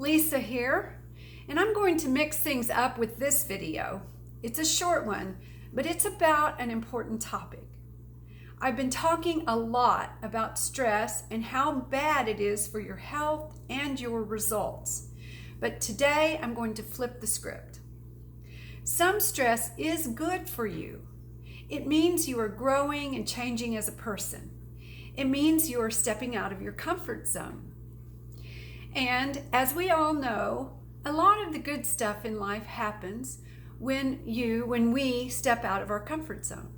Lisa here, and I'm going to mix things up with this video. It's a short one, but it's about an important topic. I've been talking a lot about stress and how bad it is for your health and your results. But today I'm going to flip the script. Some stress is good for you. It means you are growing and changing as a person. It means you are stepping out of your comfort zone. And as we all know, a lot of the good stuff in life happens when we step out of our comfort zone.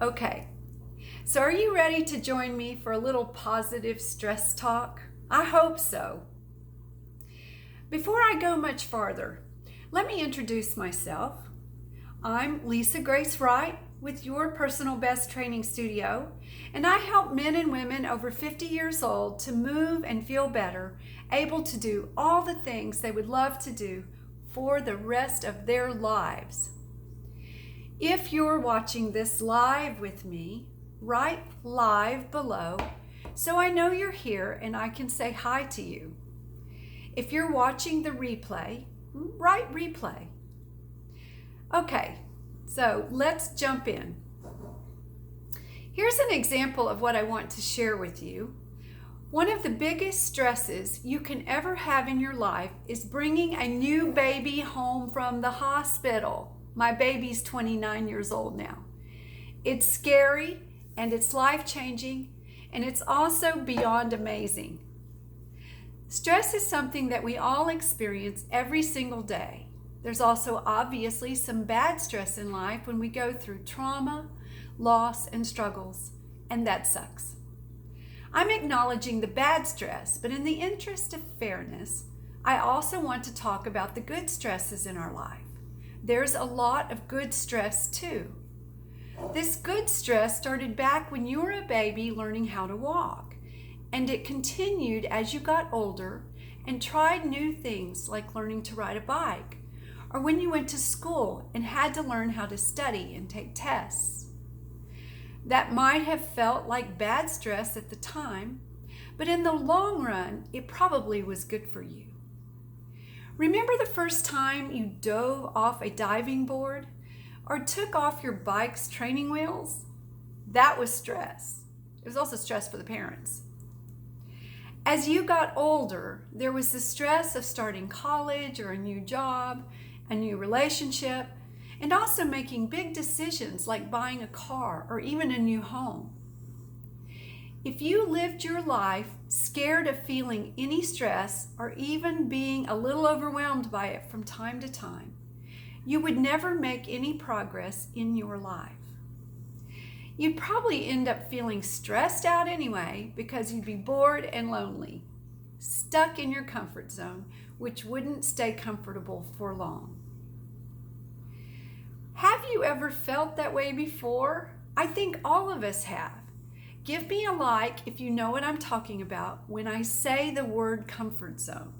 Okay, so are you ready to join me for a little positive stress talk? I hope so. Before I go much farther, let me introduce myself. I'm Lisa Grace Wright with Your Personal Best Training Studio, and I help men and women over 50 years old to move and feel better, able to do all the things they would love to do for the rest of their lives. If you're watching this live with me, write live below so I know you're here and I can say hi to you. If you're watching the replay, write replay. Okay, so let's jump in. Here's an example of what I want to share with you. One of the biggest stresses you can ever have in your life is bringing a new baby home from the hospital. My baby's 29 years old now. It's scary and it's life-changing, and it's also beyond amazing. Stress is something that we all experience every single day. There's also obviously some bad stress in life when we go through trauma, loss, and struggles, and that sucks. I'm acknowledging the bad stress, but in the interest of fairness, I also want to talk about the good stresses in our life. There's a lot of good stress too. This good stress started back when you were a baby learning how to walk, and it continued as you got older and tried new things like learning to ride a bike, or when you went to school and had to learn how to study and take tests. That might have felt like bad stress at the time, but in the long run, it probably was good for you. Remember the first time you dove off a diving board or took off your bike's training wheels? That was stress. It was also stress for the parents. As you got older, there was the stress of starting college or a new job, a new relationship, and also making big decisions like buying a car or even a new home. If you lived your life scared of feeling any stress or even being a little overwhelmed by it from time to time, you would never make any progress in your life. You'd probably end up feeling stressed out anyway because you'd be bored and lonely, stuck in your comfort zone, which wouldn't stay comfortable for long. Have you ever felt that way before? I think all of us have. Give me a like if you know what I'm talking about when I say the word comfort zone.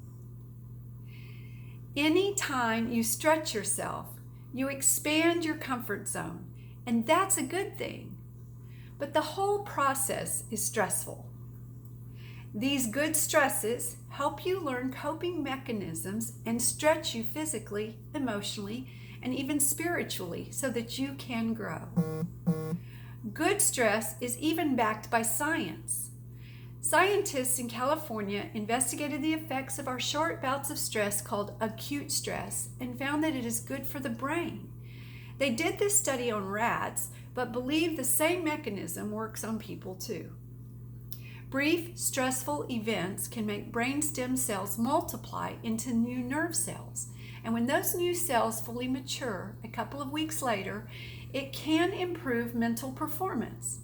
Anytime you stretch yourself, you expand your comfort zone, and that's a good thing. But the whole process is stressful. These good stresses help you learn coping mechanisms and stretch you physically, emotionally, and even spiritually so that you can grow. Good stress is even backed by science. Scientists in California investigated the effects of our short bouts of stress called acute stress and found that it is good for the brain. They did this study on rats, but believe the same mechanism works on people too. Brief, stressful events can make brain stem cells multiply into new nerve cells. And when those new cells fully mature a couple of weeks later, it can improve mental performance.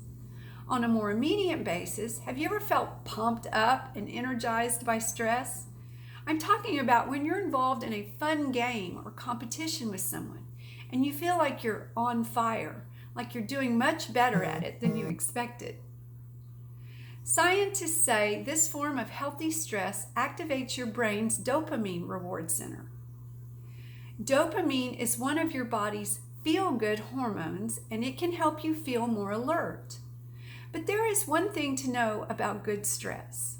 On a more immediate basis, have you ever felt pumped up and energized by stress? I'm talking about when you're involved in a fun game or competition with someone, and you feel like you're on fire, like you're doing much better at it than you expected. Scientists say this form of healthy stress activates your brain's dopamine reward center. Dopamine is one of your body's feel-good hormones, and it can help you feel more alert. But there is one thing to know about good stress.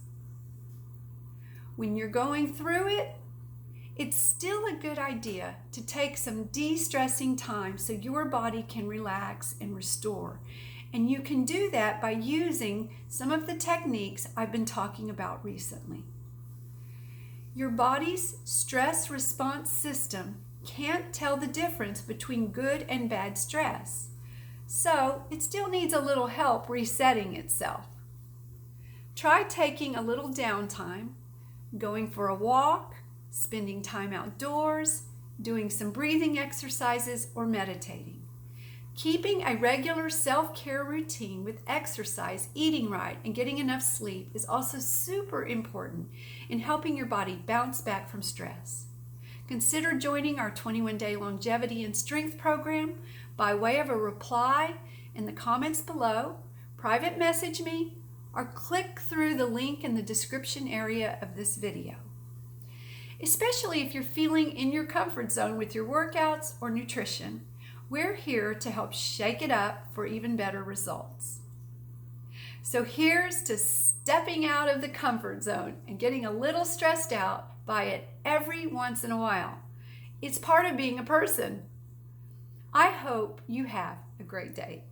when you're going through it, it's still a good idea to take some de-stressing time so your body can relax and restore. And you can do that by using some of the techniques I've been talking about recently. Your body's stress response system can't tell the difference between good and bad stress, so it still needs a little help resetting itself. Try taking a little downtime, going for a walk, spending time outdoors, doing some breathing exercises, or meditating. Keeping a regular self-care routine with exercise, eating right, and getting enough sleep is also super important in helping your body bounce back from stress. Consider joining our 21-day longevity and strength program by way of a reply in the comments below, private message me, or click through the link in the description area of this video. Especially if you're feeling in your comfort zone with your workouts or nutrition, we're here to help shake it up for even better results. So here's to stepping out of the comfort zone and getting a little stressed out by it every once in a while. It's part of being a person. I hope you have a great day.